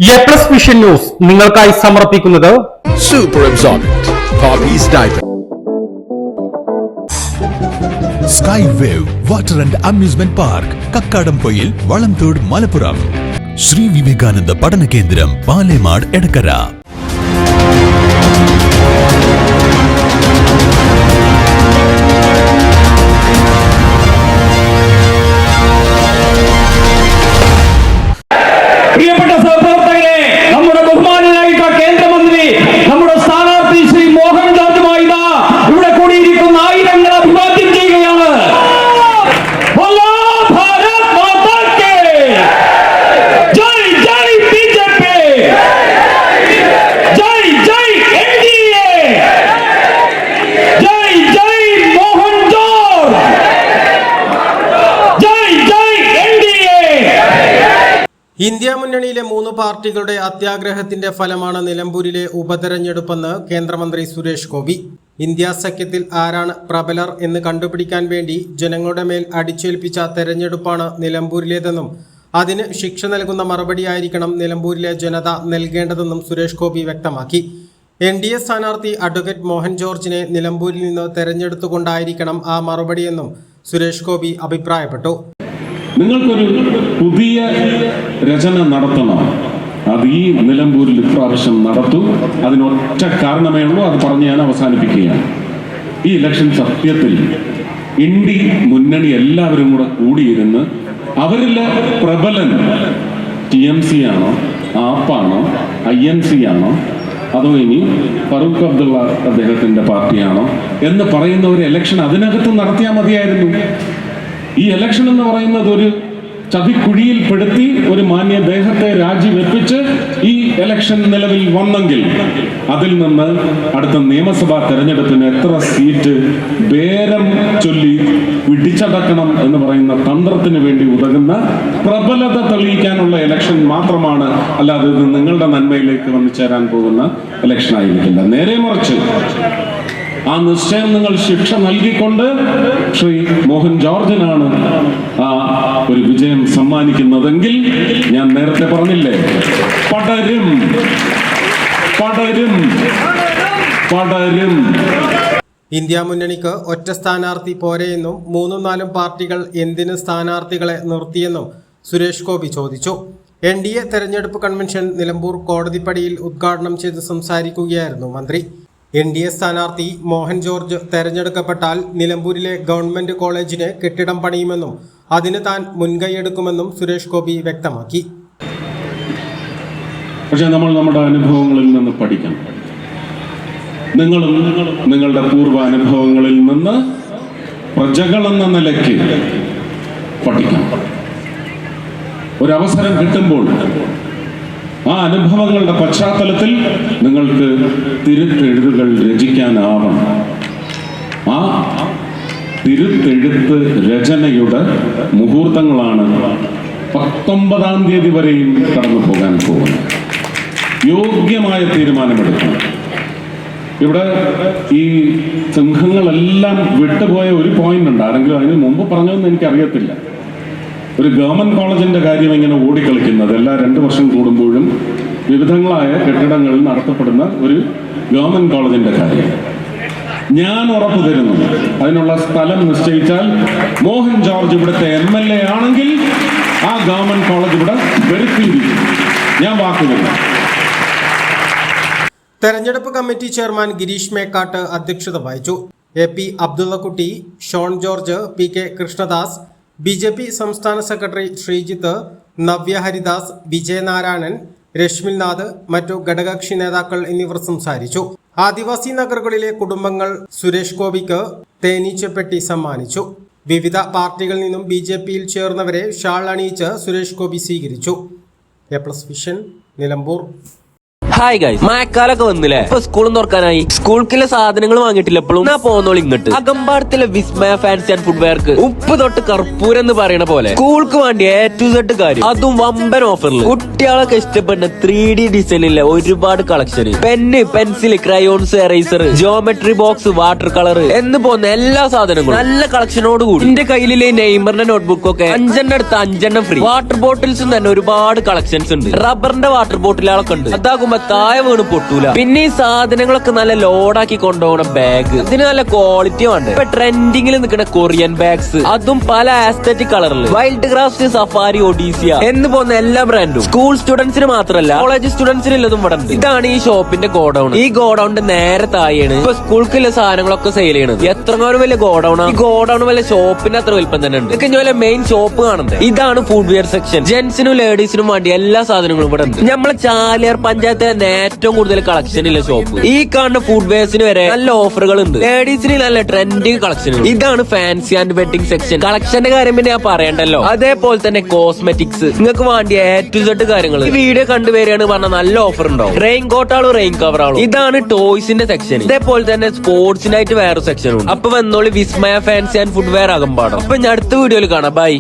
A+ vision news നിങ്ങൾക്കായി സമർപ്പിക്കുന്നത് Super Absorbent Poppy's Diaper. Sky Wave Water and Amusement Park, Kakkadampoyil, Valamthode, Malappuram. Shri Vivekananda പഠന കേന്ദ്രം, പാലേമാട്, എടക്കര. പ്രിയപ്പെട്ട സഹപ്രവർത്തകരെ, നമ്മുടെ ബഹുമാനായിട്ടുള്ള കേന്ദ്രമന്ത്രി, നമ്മുടെ സ്ഥാനാർത്ഥി ശ്രീ മോഹൻ ജോർജുമായി ഇവിടെ കൂടിയിരിക്കുന്ന ആയിരങ്ങൾ അഭിവാദ്യം ചെയ്യുകയാണ്. ജയ് ജയ് ബിജെപി, ജയ് ജയ് എൻഡിഎ, ജയ് ജയ് മോഹൻ ജോർജ്, ജയ് ജയ് എൻഡിഎ. ഇന്ത്യ മുന്നണിയിലെ 3 പാർട്ടികളുടെ അത്യാഗ്രഹത്തിന്റെ ഫലമാണ് നിലമ്പൂരിലെ ഉപതെരഞ്ഞെടുപ്പെന്ന് കേന്ദ്രമന്ത്രി സുരേഷ് ഗോപി. ഇന്ത്യ സഖ്യത്തിൽ ആരാണ് പ്രബലർ എന്ന് കണ്ടുപിടിക്കാൻ വേണ്ടി ജനങ്ങളുടെ മേൽ അടിച്ചേൽപ്പിച്ച തെരഞ്ഞെടുപ്പാണ് നിലമ്പൂരിലേതെന്നും അതിന് ശിക്ഷ നൽകുന്ന മറുപടിയായിരിക്കണം നിലമ്പൂരിലെ ജനത നൽകേണ്ടതെന്നും സുരേഷ് ഗോപി വ്യക്തമാക്കി. NDA സ്ഥാനാർത്ഥി അഡ്വക്കേറ്റ് മോഹൻ ജോർജിനെ നിലമ്പൂരിൽ നിന്ന് തെരഞ്ഞെടുത്തുകൊണ്ടായിരിക്കണം ആ മറുപടിയെന്നും സുരേഷ് ഗോപി അഭിപ്രായപ്പെട്ടു. നിങ്ങൾക്കൊരു പുതിയ രചന നടത്തണം. അത് ഈ നിലമ്പൂരിൽ ഇപ്രാവശ്യം നടത്തും. അതിനൊറ്റ കാരണമേ ഉള്ളൂ, അത് പറഞ്ഞ് ഞാൻ അവസാനിപ്പിക്കുകയാണ്. ഈ ഇലക്ഷൻ സത്യത്തിൽ ഇന്ത്യ മുന്നണി എല്ലാവരും കൂടെ കൂടിയിരുന്ന് അവരിലെ പ്രബലൻ TMC ആണോ, ആപ്പാണോ, INC ആണോ, അതോ ഇനി ഫറൂഖ് അബ്ദുള്ള അദ്ദേഹത്തിന്റെ പാർട്ടിയാണോ എന്ന് പറയുന്ന ഒരു ഇലക്ഷൻ അതിനകത്ത് നടത്തിയാൽ മതിയായിരുന്നു. ഈ ഇലക്ഷൻ എന്ന് പറയുന്നത് ഒരു ചതിക്കുഴിയിൽ പെടുത്തി ഒരു മാന്യ ദേഹത്തെ രാജിവെപ്പിച്ച് ഈ ഇലക്ഷൻ നിലവിൽ വന്നെങ്കിൽ അതിൽ നിന്ന് അടുത്ത നിയമസഭാ തെരഞ്ഞെടുപ്പിന് എത്ര സീറ്റ് ബേരം ചൊല്ലി പിടിച്ചടക്കണം എന്ന് പറയുന്ന തന്ത്രത്തിന് വേണ്ടി ഉതകുന്ന പ്രബലത തെളിയിക്കാനുള്ള ഇലക്ഷൻ മാത്രമാണ്. അല്ലാതെ ഇത് നിങ്ങളുടെ നന്മയിലേക്ക് വന്നു ചേരാൻ പോകുന്ന ഇലക്ഷൻ ആയിരിക്കില്ല. നേരെ മറിച്ച് ആ നിശ്ചയം നിങ്ങൾ ശിക്ഷ നൽകിക്കൊണ്ട് ശ്രീ മോഹൻ ജോർജിനാണ് ആ ഒരു വിജയം സമ്മാനിക്കുന്നതെങ്കിൽ ഞാൻ നേരത്തെ പറഞ്ഞില്ലേ, പടരും പടരും പടരും. ഇന്ത്യ മുന്നണിക്ക് ഒറ്റ സ്ഥാനാർത്ഥി പോരെയെന്നും 3-4 പാർട്ടികൾ എന്തിന് സ്ഥാനാർത്ഥികളെ നിർത്തിയെന്നും സുരേഷ് ഗോപി ചോദിച്ചു. NDA തെരഞ്ഞെടുപ്പ് കൺവെൻഷൻ നിലമ്പൂർ കോടതിപ്പടിയിൽ ഉദ്ഘാടനം ചെയ്ത് സംസാരിക്കുകയായിരുന്നു മന്ത്രി. NDA സ്ഥാനാർത്ഥി മോഹൻ ജോർജ് തെരഞ്ഞെടുക്കപ്പെട്ടാൽ നിലമ്പൂരിലെ ഗവൺമെന്റ് കോളേജിന് കെട്ടിടം പണിയുമെന്നും അതിന് താൻ മുൻകൈയെടുക്കുമെന്നും സുരേഷ് ഗോപി വ്യക്തമാക്കി. പക്ഷെ നമ്മൾ നമ്മുടെ അനുഭവങ്ങളിൽ നിന്ന് പഠിക്കണം. നിങ്ങളും നിങ്ങളുടെ പൂർവ്വ അനുഭവങ്ങളിൽ നിന്ന് പ്രജകളെന്ന നിലയ്ക്ക് പഠിക്കണം. ഒരവസരം കിട്ടുമ്പോൾ ആ അനുഭവങ്ങളുടെ പശ്ചാത്തലത്തിൽ നിങ്ങൾക്ക് തിരുത്തെഴുതുകൾ രചിക്കാനാവണം. ആ തിരുത്തെഴുത്ത് രചനയുടെ മുഹൂർത്തങ്ങളാണ് 19-ാം തീയതി വരെയും കടന്നു പോകാൻ പോകുന്നത്. യോഗ്യമായ തീരുമാനമെടുക്കണം. ഇവിടെ ഈ സിംഹങ്ങളെല്ലാം വിട്ടുപോയ ഒരു പോയിന്റ് ഉണ്ട്. ആരെങ്കിലും അതിന് മുമ്പ് പറഞ്ഞതെന്ന് എനിക്കറിയത്തില്ല. ഒരു ഗവൺമെന്റ് കോളേജിന്റെ കാര്യം ഇങ്ങനെ ഓടിക്കളിക്കുന്നത് എല്ലാ 2 വർഷം കൂടുമ്പോഴും വിവിധങ്ങളായ കെട്ടിടങ്ങളിൽ നടത്തപ്പെടുന്ന ഒരു ഗവൺമെന്റ് കോളേജിന്റെ കാര്യം ഞാൻ ഉറപ്പു തരുന്നു. അതിനുള്ള സ്ഥലം നിശ്ചയിച്ചാൽ മോഹൻ ജോർജ് ഇവിടുത്തെ MLA ആണെങ്കിൽ ആ ഗവൺമെന്റ് കോളേജ് ഇവിടെ വരുത്തിയിരിക്കും. ഞാൻ വാക്കുതരുന്നു. തെരഞ്ഞെടുപ്പ് കമ്മിറ്റി ചെയർമാൻ ഗിരീഷ് മേക്കാട്ട് അധ്യക്ഷത വഹിച്ചു. AP Abdullakutty, Shone George, PK Krishnadas, BJP സംസ്ഥാന സെക്രട്ടറി ശ്രീജിത്ത്, നവ്യ ഹരിദാസ്, വിജയനാരായണൻ, രശ്മിൽനാഥ്, മറ്റു ഘടകകക്ഷി നേതാക്കൾ എന്നിവർ സംസാരിച്ചു. ആദിവാസി നഗറുകളിലെ കുടുംബങ്ങൾ സുരേഷ് ഗോപിക്ക് തേനീച്ചപ്പെട്ടി സമ്മാനിച്ചു. വിവിധ പാർട്ടികളിൽ നിന്നും BJPയിൽ ചേർന്നവരെ ഷാൾ അണിയിച്ച് സുരേഷ് ഗോപി സ്വീകരിച്ചു. A+ vision, Nilambur. Hi guys, മഴക്കാലൊക്കെ വന്നില്ലേ? ഇപ്പൊ സ്കൂളും തുറക്കാനായി. സ്കൂൾക്കുള്ള സാധനങ്ങൾ വാങ്ങിയിട്ടില്ല എപ്പോഴും. ഞാൻ പോകുന്നോളൂ ഇങ്ങോട്ട്. അകമ്പാടത്തിലെ വിസ്മയ ഫാൻസി ആൻഡ് ഫുട്വെയർക്ക് ഉപ്പ് തൊട്ട് കർപ്പൂരം എന്ന് പറയണ പോലെ സ്കൂൾക്ക് വേണ്ടി A-Z കാര്യം, അതും വമ്പൻ ഓഫറിൽ. കുട്ടികളൊക്കെ ഇഷ്ടപ്പെടുന്ന 3D ഡിസൈനിലെ ഒരുപാട് collection, pen, pencil, crayons, eraser, geometry box, water colour എന്ന് പോകുന്ന എല്ലാ സാധനങ്ങളും നല്ല കളക്ഷനോട് കൂടി. എന്റെ കയ്യിലെ നെയ്മറിന്റെ നോട്ട്ബുക്ക് ഒക്കെ 5 അടുത്ത് 5 ഫ്രീ. വാട്ടർ ബോട്ടിൽസും തന്നെ ഒരുപാട് കളക്ഷൻസ് ഉണ്ട്. റബ്ബറിന്റെ വാട്ടർ ബോട്ടിലുകളൊക്കെ ഉണ്ട്. അതാകുമ്പോ താഴെ വീണ് പൊട്ടൂല. പിന്നെ ഈ സാധനങ്ങളൊക്കെ നല്ല ലോഡാക്കി കൊണ്ടുപോകണ ബാഗ്, ഇതിന് നല്ല ക്വാളിറ്റി വേണ്ട. ഇപ്പൊ ട്രെൻഡിങ്ങിൽ നിൽക്കുന്ന കൊറിയൻ ബാഗ്സ്, അതും പല ആസ്തറ്റിക് കളറിൽ. വൈൽഡ് ക്രാഫ്റ്റ്, സഫാരി, ഒഡീസിയ എന്ന് പോകുന്ന എല്ലാ ബ്രാൻഡും സ്കൂൾ സ്റ്റുഡൻസിന് മാത്രമല്ല കോളേജ് സ്റ്റുഡൻസിന് ഉള്ളതും ഇവിടെ ഉണ്ട്. ഇതാണ് ഈ ഷോപ്പിന്റെ ഗോഡൌൺ. ഈ ഗോഡൌണിന്റെ നേരെ താഴെയാണ് ഇപ്പൊ സ്കൂൾക്കുള്ള സാധനങ്ങളൊക്കെ സെയിൽ ചെയ്യണത്. എത്രങ്ങാനും വലിയ ഗോഡൌൺ. ഈ ഗോഡൌൺ വല്ല ഷോപ്പിന്റെ അത്ര വലിപ്പം തന്നെ ഉണ്ട്. ഇതൊക്കെ വല്ല മെയിൻ ഷോപ്പ് കാണുന്നത്. ഇതാണ് ഫുഡ് വെയർ സെക്ഷൻ. ജെന്റ്സിനും ലേഡീസിനും വേണ്ടി എല്ലാ സാധനങ്ങളും ഇവിടെ ഉണ്ട്. നമ്മളെ ചാലിയാർ പഞ്ചായത്തിലെ ഏറ്റവും കൂടുതൽ കളക്ഷൻ ഉള്ള ഷോപ്പ്. ഈ കാണുന്ന ഫുഡ് വെയർസിന് വരെ നല്ല ഓഫറുകൾ ഉണ്ട്. ലേഡീസിന് നല്ല ട്രെൻഡിങ് കളക്ഷനുകൾ. ഇതാണ് ഫാൻസി ആൻഡ് വെഡിങ് സെക്ഷൻ. കളക്ഷന്റെ കാര്യം പിന്നെ ഞാൻ പറയണ്ടല്ലോ. അതേപോലെ തന്നെ കോസ്മെറ്റിക്സ്, നിങ്ങൾക്ക് വേണ്ടി A-Z കാര്യങ്ങൾ. ഈ വീഡിയോ കണ്ടുവരികയാണ് പറഞ്ഞാൽ നല്ല ഓഫർ ഉണ്ടാവും. റെയിൻ കോട്ടാളും റെയിൻ കവറാളും. ഇതാണ് ടോയ്സിന്റെ സെക്ഷൻ. ഇതേപോലെ തന്നെ സ്പോർട്സിനായിട്ട് വേറെ സെക്ഷൻ ഉണ്ട്. അപ്പൊ വന്നോളി Vismaya fancy and footwear Akampadam. അപ്പൊ ഞാൻ അടുത്ത വീഡിയോയിൽ കാണാം. ബൈ.